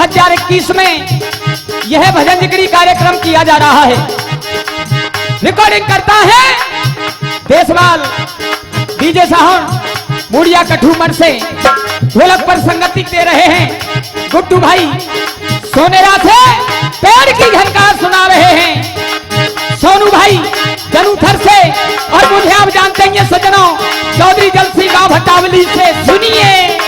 2021 में यह भजन जिक्री कार्यक्रम किया जा रहा है। रिकॉर्डिंग करता है देशवाल डीजे साहब मुड़िया कठूमर से। ढोलक पर संगति दे रहे हैं गुड्डू भाई सोनेरा से। पेड़ की झनकार सुना रहे हैं सोनू भाई जनूथर से। और मुझे आप जानते हैं सज्जनों चौधरी जलसी गांव भट्टावली से। सुनिए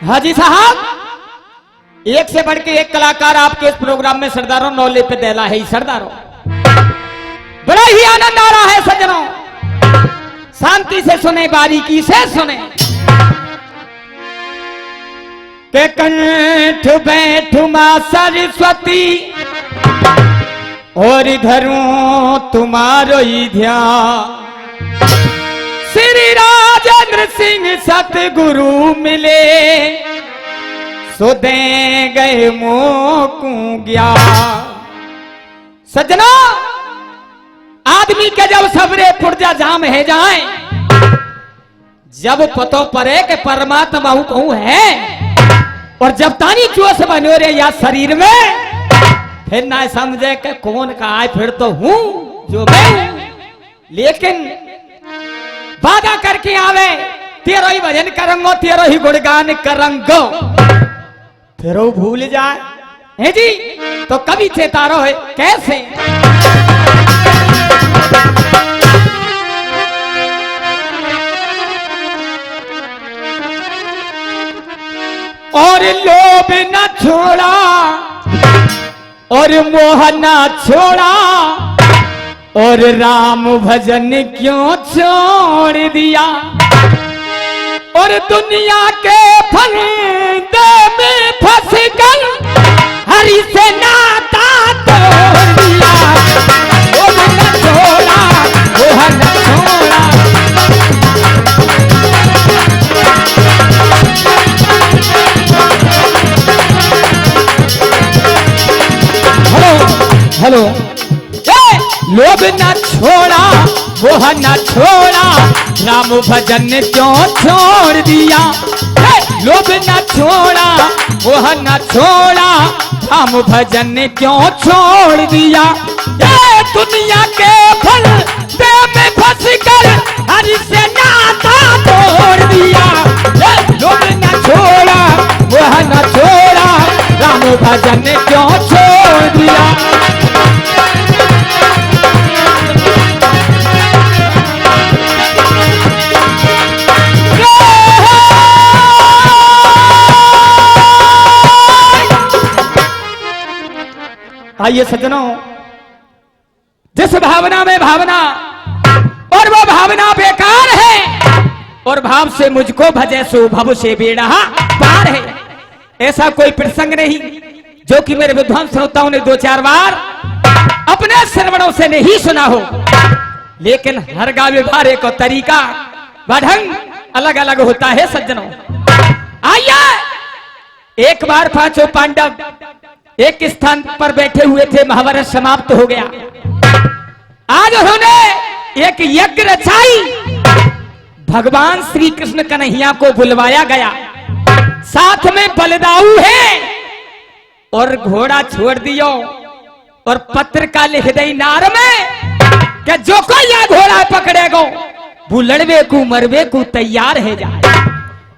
हाजी साहब, एक से बढ़ के एक कलाकार आपके इस प्रोग्राम में सरदारों नौले पे देला है। सरदारों बड़ा ही आनंद आ रहा है सज्जनों। शांति से सुने, बारीकी से सुने। के कंठ बैठू मां सरस्वती और धरूं तुम्हारो ही ध्यान। श्री राजेंद्र सिंह सतगुरु मिले सो दे गए मोकू ज्ञान। सज्जनों, आदमी के जब सबरे पुर्जा जाम है जाए, जब पतो परे के परमात्मा कहूं है, और जब तानी चोस बनो रे या शरीर में, फिर ना समझे कि कौन का आए, फिर तो हूं जो मैं हूं। लेकिन वादा करके आवे तेरो ही भजन करूंगो, तेरो ही गुणगान करूंगो, फिर वो भूल जाए है जी, तो कभी चेतारो है कैसे। और लोभ न छोड़ा और मोह न छोड़ा, और राम भजन क्यों छोड़ दिया, और दुनिया के फंदे में फंस गल हरि से नाता तोड़ दिया। लोभ न छोड़ा मोह न छोड़ा, हेलो लोभ न छोड़ा मोह न छोड़ा, राम भजन क्यों छोड़ दिया। लोभ न छोड़ा मोह न छोड़ा, राम भजन क्यों छोड़ दिया। दुनिया के फल दे में फंस कर हरि से नाता तोड़ दिया। लोभ न छोड़ा मोह न छोड़ा, राम भजन क्यों छोड़ दिया। आइए सज्जनों, जिस भावना में भावना और वो भावना बेकार है, और भाव से मुझको भजे सो भव से बेड़ा पार है। ऐसा कोई प्रसंग नहीं जो कि मेरे विद्वान श्रोताओं ने दो चार बार अपने श्रवणों से नहीं सुना हो। लेकिन हर गावे भारे को तरीका व ढंग अलग अलग होता है सज्जनों। आइए, एक बार पांचों पांडव एक स्थान पर बैठे हुए थे, महाभारत समाप्त हो गया। आज उन्होंने एक यज्ञ रचाई, भगवान श्री कृष्ण कन्हैया को बुलवाया गया, साथ में बलदाऊ है, और घोड़ा छोड़ दियो, और पत्र का लिख दई नार में कि जो कोई यह घोड़ा पकड़ेगो वो लड़वे को मरवे को तैयार है जाए।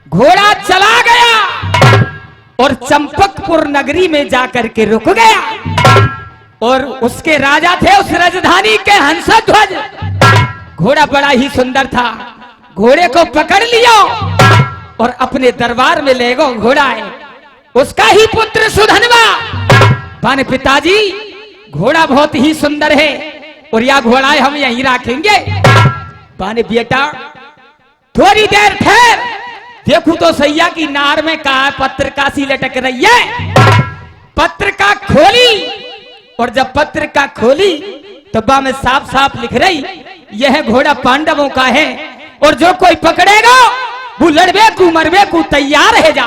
घोड़ा चला गया और चंपकपुर नगरी में जाकर के रुक गया, और उसके राजा थे उस राजधानी के हंसध्वज। घोड़ा बड़ा ही सुंदर था, घोड़े को पकड़ लिया और अपने दरबार में ले गो। घोड़ा है उसका ही पुत्र सुधनवा। पाने पिताजी, घोड़ा बहुत ही सुंदर है और यह घोड़ा हम यहीं रखेंगे। पाने बेटा थोड़ी देर ठहर, देखू तो सैया की नार में कहा पत्र कासी लटक रही है। पत्र का खोली, और जब पत्र का खोली तो बा में साफ साफ लिख रही, यह घोड़ा पांडवों का है, और जो कोई पकड़ेगा वो लड़वे को मरवे को तैयार है जा।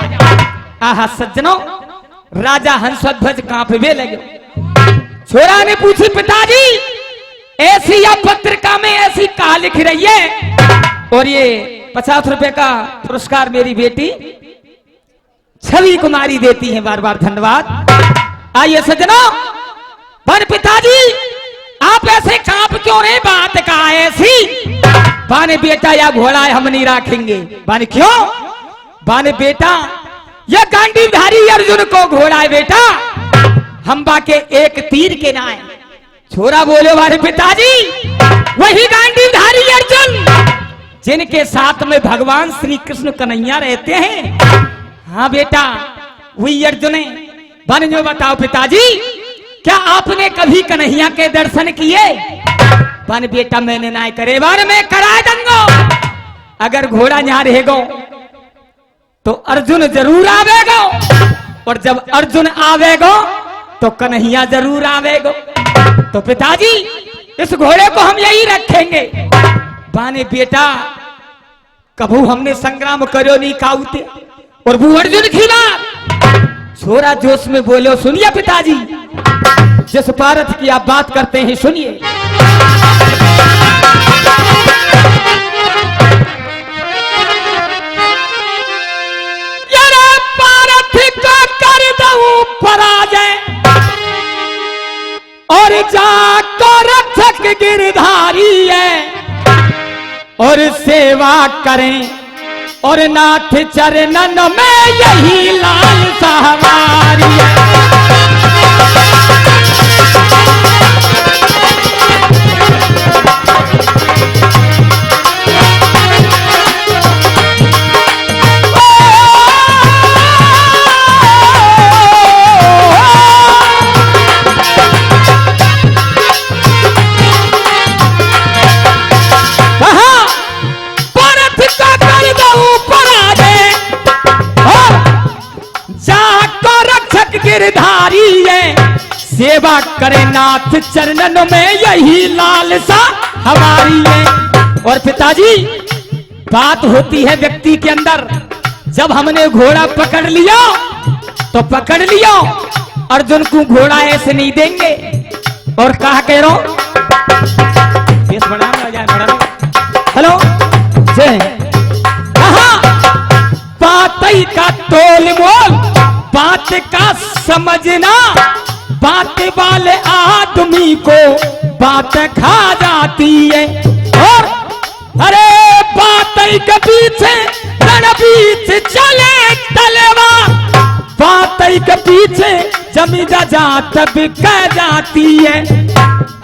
आहा सज्जनों, राजा हंसध्वज कांपने लगे। छोरा ने पूछी, पिताजी ऐसी या पत्रिका में ऐसी कहा लिख रही है? और ये 50 रुपए का पुरस्कार मेरी बेटी छवि कुमारी देती है। बार बार धन्यवाद। आइए सज्जनों, पर पिताजी आप ऐसे कांप क्यों रहे? बात कहा ऐसी? बाने बेटा या घोड़ा हम नहीं रखेंगे। बाने क्यों? बाने बेटा यह गांडीवधारी अर्जुन को घोड़ा है बेटा, हम बाके एक तीर के ना है। छोरा बोले, बारे पिताजी वही गांडीवधारी अर्जुन जिनके साथ में भगवान श्री कृष्ण कन्हैया रहते हैं। हाँ बेटा वही अर्जुन है। बन जो बताओ पिताजी, क्या आपने कभी कन्हैया के दर्शन किए? बन बेटा मैंने ना करे, बार में करा दंगो। अगर घोड़ा यहाँ रहेगो तो अर्जुन जरूर आवेगो, और जब अर्जुन आवेगो तो कन्हैया जरूर आवेगो। तो पिताजी इस घोड़े को हम यही रखेंगे। बाने बेटा कभू हमने संग्राम करो नहीं काउते, और वो अर्जुन खिला। छोरा जोश में बोलो, सुनिए पिताजी, जिस पारथ की आप बात करते हैं सुनिए। पराजय और जाकर रक्षक गिरधारी है, और सेवा करें और नाथ चरणन में यही लालसा हमारी है। गिरधारी है, सेवा करे नाथ चरणन में यही लालसा हमारी है। और पिताजी बात होती है व्यक्ति के अंदर, जब हमने घोड़ा पकड़ लिया तो पकड़ लिया, अर्जुन को घोड़ा ऐसे नहीं देंगे। और कहा कह रहा हूं, हेलो जय, बात का तोल मोल, बात का समझना, बात वाले आदमी को बात खा जाती है। और अरे बात के पीछे रण पीछे चले तलवा, बात के पीछे जमी जा तब कह जाती है।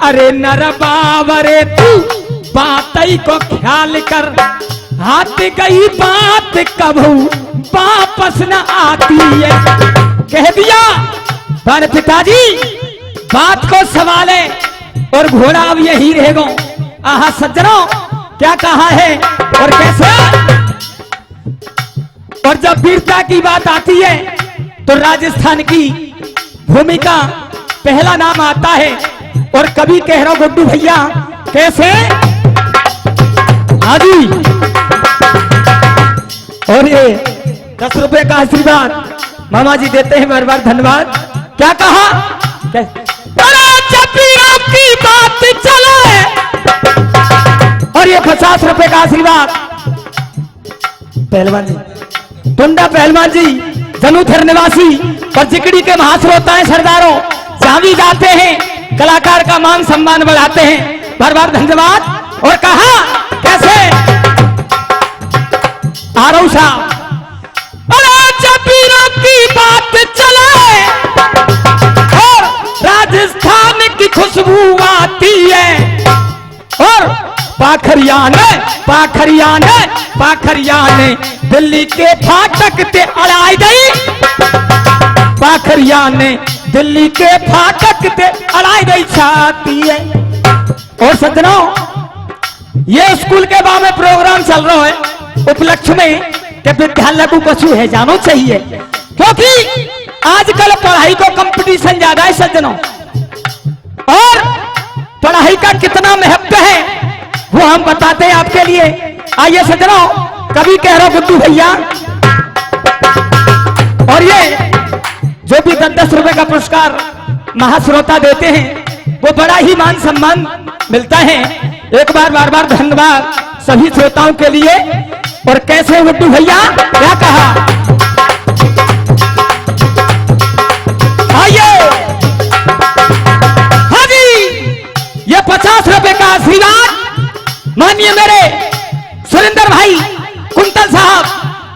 अरे नर बावरे तू बात को ख्याल कर, हाथ गई बात कभू वापस न आती है। कह दिया पर पिताजी बात को सवाले, और घोड़ा अब यही रहेगा। आहा सज्जनों, क्या कहा है और कैसे? और जब वीरता की बात आती है तो राजस्थान की भूमि का पहला नाम आता है। और कभी कह रहा हूं गुड्डू भैया, कैसे? आदि और ये 10 रुपए का आशीर्वाद मामा जी देते हैं, बार बार धन्यवाद। क्या कहा? की बात चले, और ये 50 रुपए का आशीर्वाद पहलवान जी, टुंडा पहलवान जी, जनुथर निवासी और जिकड़ी के महाश्रोता है सरदारों, जहां भी जाते हैं कलाकार का मान सम्मान बढ़ाते हैं, बार बार धन्यवाद। और कहा कैसे? आरव साहब, की बात चले और राजस्थान की खुशबू आती है, और पाखरिया ने दिल्ली के फाटक ते अड़ाई गई, पाखरिया ने दिल्ली के फाटक ते अड़ाई गई छाती है। और सज्जनों, ये स्कूल के बाद में प्रोग्राम चल रहा है उपलक्ष्य में कि विद्यालय को कछु है जानो चाहिए, क्योंकि आजकल पढ़ाई को कंपटीशन ज्यादा है सज्जनों, और पढ़ाई का कितना महत्व है वो हम बताते हैं आपके लिए। आइए सज्जनों, कभी कह रहा हूं गुड्डू भैया, और ये जो भी 10-10 रुपए का पुरस्कार महाश्रोता देते हैं वो बड़ा ही मान सम्मान मिलता है। एक बार बार बार धन्यवाद सभी श्रोताओं के लिए। और कैसे गुड्डू भैया क्या कहा, आइए हाँ जी, ये 50 रुपए का आशीर्वाद मानिए मेरे सुरेंद्र भाई कुंतल साहब,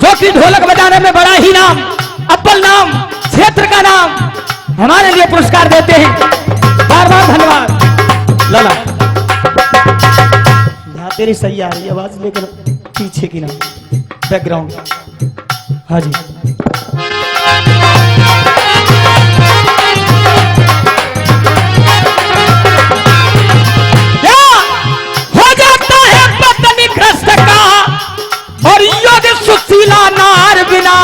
जो कि ढोलक बजाने में बड़ा ही नाम, अव्वल नाम, क्षेत्र का नाम, हमारे लिए पुरस्कार देते हैं। बार बार धन्यवाद। लाला यहाँ तेरी सही आ रही आवाज, लेकिन पीछे की ना बैकग्राउंड। हाँ जी क्या हो जाता है पत्नी ग्रस्त का और योग सुशीला नार बिना,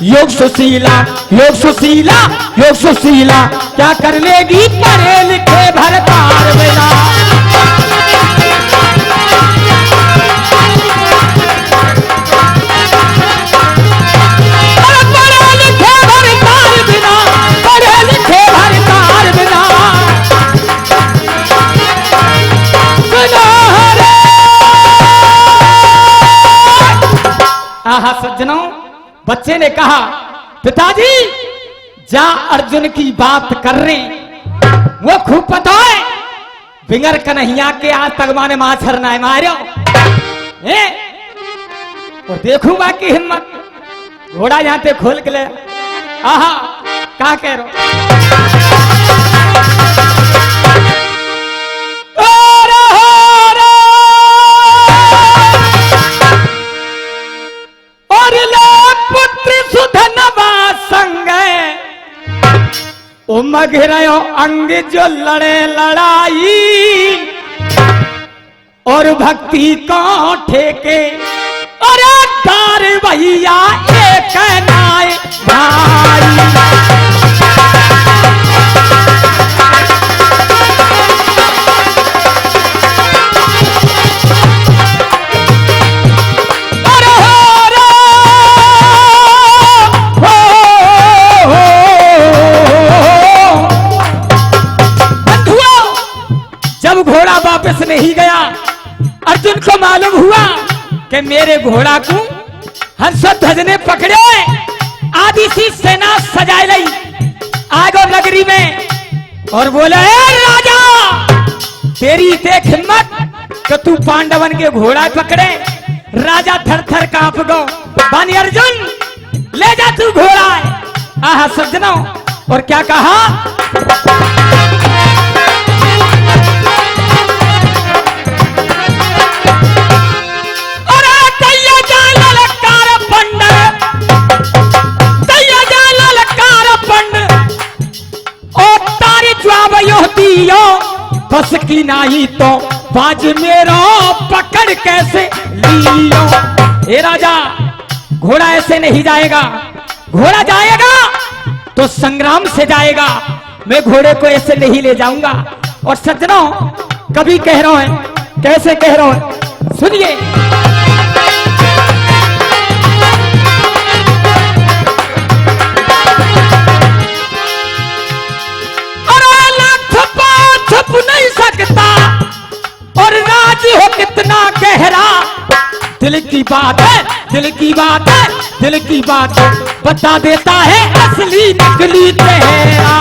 योग सुशीला योग सुशीला योग सुशीला क्या कर लेगी पढ़े लिखे भरतार बिना। पढ़े लिखे भरतार बिना, पढ़े लिखे भरतार बिना, आहा सज्जनों, बच्चे ने कहा पिताजी जा अर्जुन की बात कर रहे, वो खूब पता है बिंगर कन्हैया के आज तक माने माछर ना मारो और देखूंगा की हिम्मत घोड़ा यहां पे खोल के ले। आहा क्या कह रहे ओ मघरयो अंग जो लड़े लड़ाई और भक्ति को ठेके, अरे तार भैया एक नाय भाई। जब घोड़ा वापस नहीं गया, अर्जुन को मालूम हुआ कि मेरे घोड़ा को हर्षध्वज ने पकड़े, आदि सी सेना सजाए ली आगो नगरी में और बोला राजा तेरी देख हिम्मत कि तू पांडवन के घोड़ा पकड़े। राजा थर थर कांप गो, बानी अर्जुन ले जा तू घोड़ा। आहा सज्जनों, और क्या कहा, बस की नहीं तो बाज मेरा पकड़ कैसे लियो। हे राजा घोड़ा ऐसे नहीं जाएगा, घोड़ा जाएगा तो संग्राम से जाएगा, मैं घोड़े को ऐसे नहीं ले जाऊंगा। और सज्जनों कभी कह रहा है, कैसे कह रहा है सुनिए, नहीं सकता और राज हो कितना गहरा, दिल की बात है, दिल की बात है, दिल की बात बता देता है असली नकली चेहरा।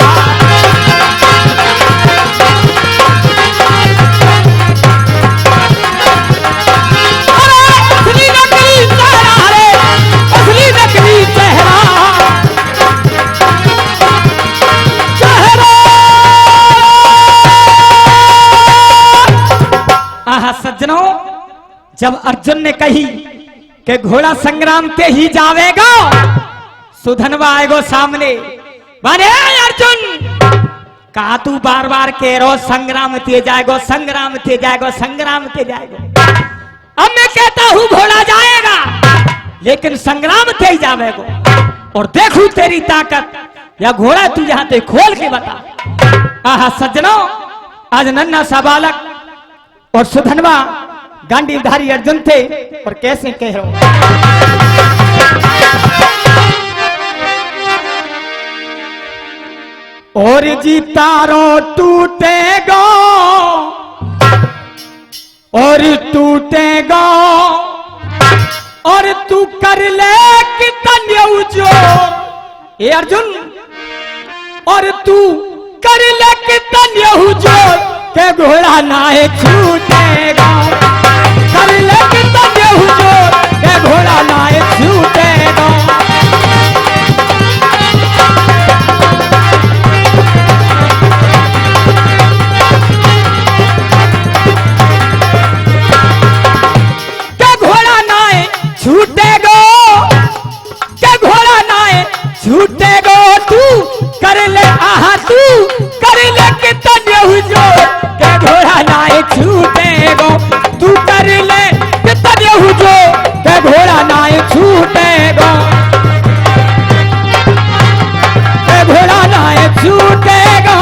असली नकली चेहरा रे, असली नकली चेहरा। सज्जनों जब अर्जुन ने कही कि घोड़ा संग्राम पे ही जावेगा, सुधनवा आएगो सामने, माने अर्जुन कहा तू बार बार कह रो संग्राम ते जाएगो, संग्राम ते जाएगो, संग्राम ते जाएगो। अब मैं कहता हूं घोड़ा जाएगा लेकिन संग्राम ते ही जावेगो, और देखू तेरी ताकत या घोड़ा तू यहां ते खोल के बता। आहा सज्जनों, आज नन्हा सा बालक और सुधनवा गांडीवधारी अर्जुन थे, और कैसे कह रहे हो और जी तारो टूटेगा और टूटेगा और तू कर ले कितने उजो ए अर्जुन और तू कर ले कितने उजो के घोड़ा नाए छूटेगा कर ले कितने उजो के घोड़ा नाए छूटेगा छूटेगो के घोड़ा नाए छूटेगो तू कर ले आहा तू कर ले कितने हुजो के घोड़ा नाए छूटेगो तू कर ले कितने हुजो के घोड़ा नाए छूटेगो के घोड़ा नाए छूटेगो।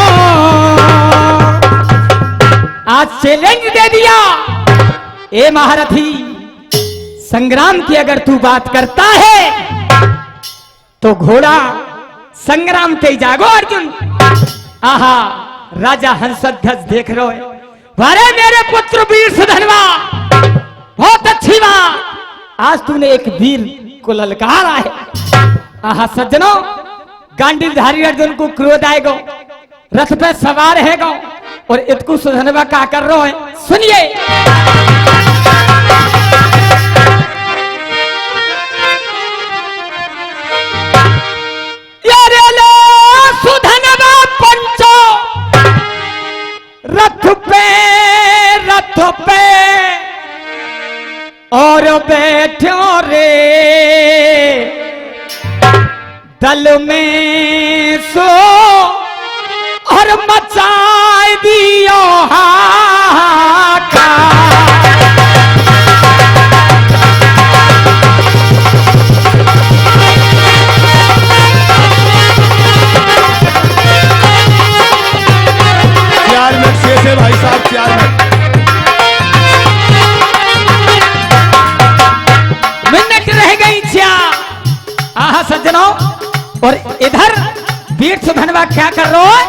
आज चैलेंज दे दिया ए महारथी संग्राम की अगर तू बात करता है तो घोड़ा संग्राम के जागो अर्जुन। आहा राजा हंसध्वज देख रो अरे मेरे पुत्र वीर सुधनवा बहुत अच्छी बात आज तूने एक वीर को ललकारा है। आहा सज्जनों गांडीवधारी अर्जुन को क्रोध आएगा रथ पे सवार हैगा और इतकू सुधनवा क्या कर रो है सुनिए। सुधनवा पंचो रथ पे और बैठो रे दल में सो और मचाए दियो हाहाकार। से भाई साहब 4 मिनट रह गई छा। आहा सज्जनों और इधर वीर सुधनवा क्या कर रहा है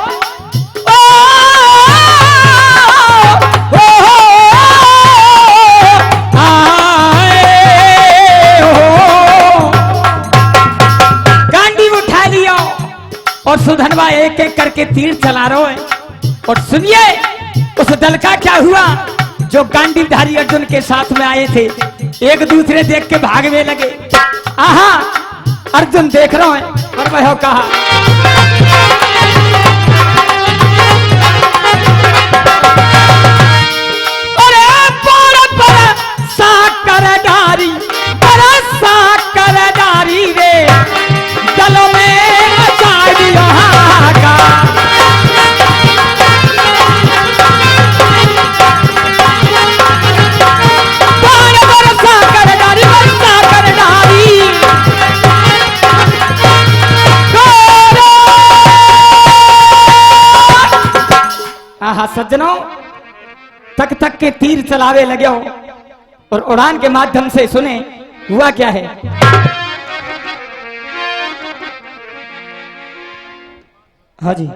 गांडी उठा लिया और सुधनवा एक एक करके तीर चला रहा है। और सुनिए उस दल का क्या हुआ जो गांडीवधारी अर्जुन के साथ में आए थे एक दूसरे देख के भागने लगे। आहा अर्जुन देख रहा है और वह कहा अरे साकर डारी रे दल में मचा दिया हाहाकार। आहा सज्जनों तक तक के तीर चलावे लगे हो और उड़ान के माध्यम से सुने हुआ क्या है। हाँ जी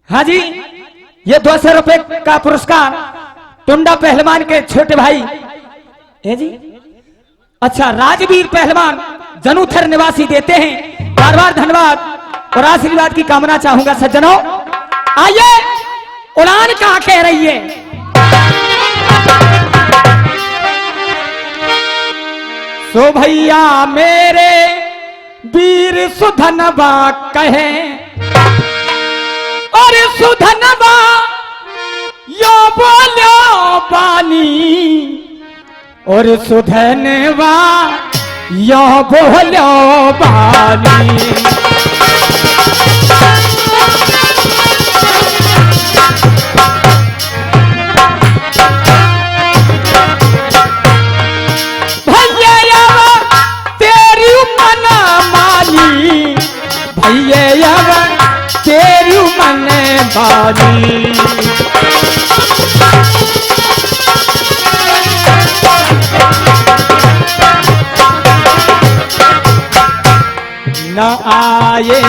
हाँ जी ये 200 रुपए का पुरस्कार टुंडा पहलवान के छोटे भाई है जी। अच्छा राजवीर पहलवान जनुथर निवासी देते हैं बार बार धन्यवाद और आशीर्वाद की कामना चाहूंगा सज्जनों। आइए उड़ान कहां कह रही है सो भैया मेरे वीर सुधनवा कहे और सुधनवा यो बोलो बानी और सुधनवा यो बोलो बानी। भैया तेरी मन बानी न आए,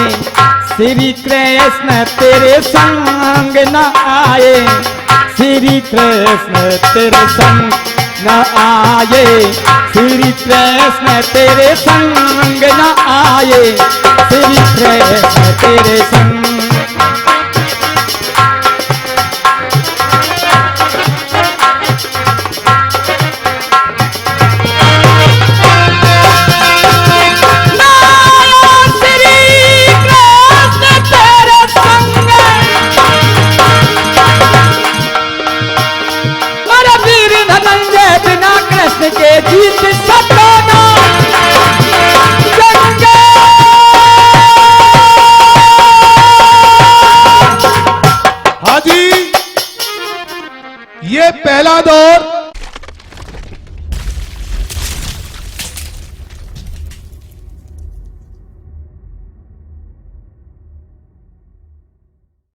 श्री कृष्ण तेरे संग न आए, श्री कृष्ण तेरे संग न आए, श्री कृष्ण तेरे संग न आए, श्री कृष्ण तेरे संग। के गीत सताना गंगे। हाँ जी, ये पहला दौर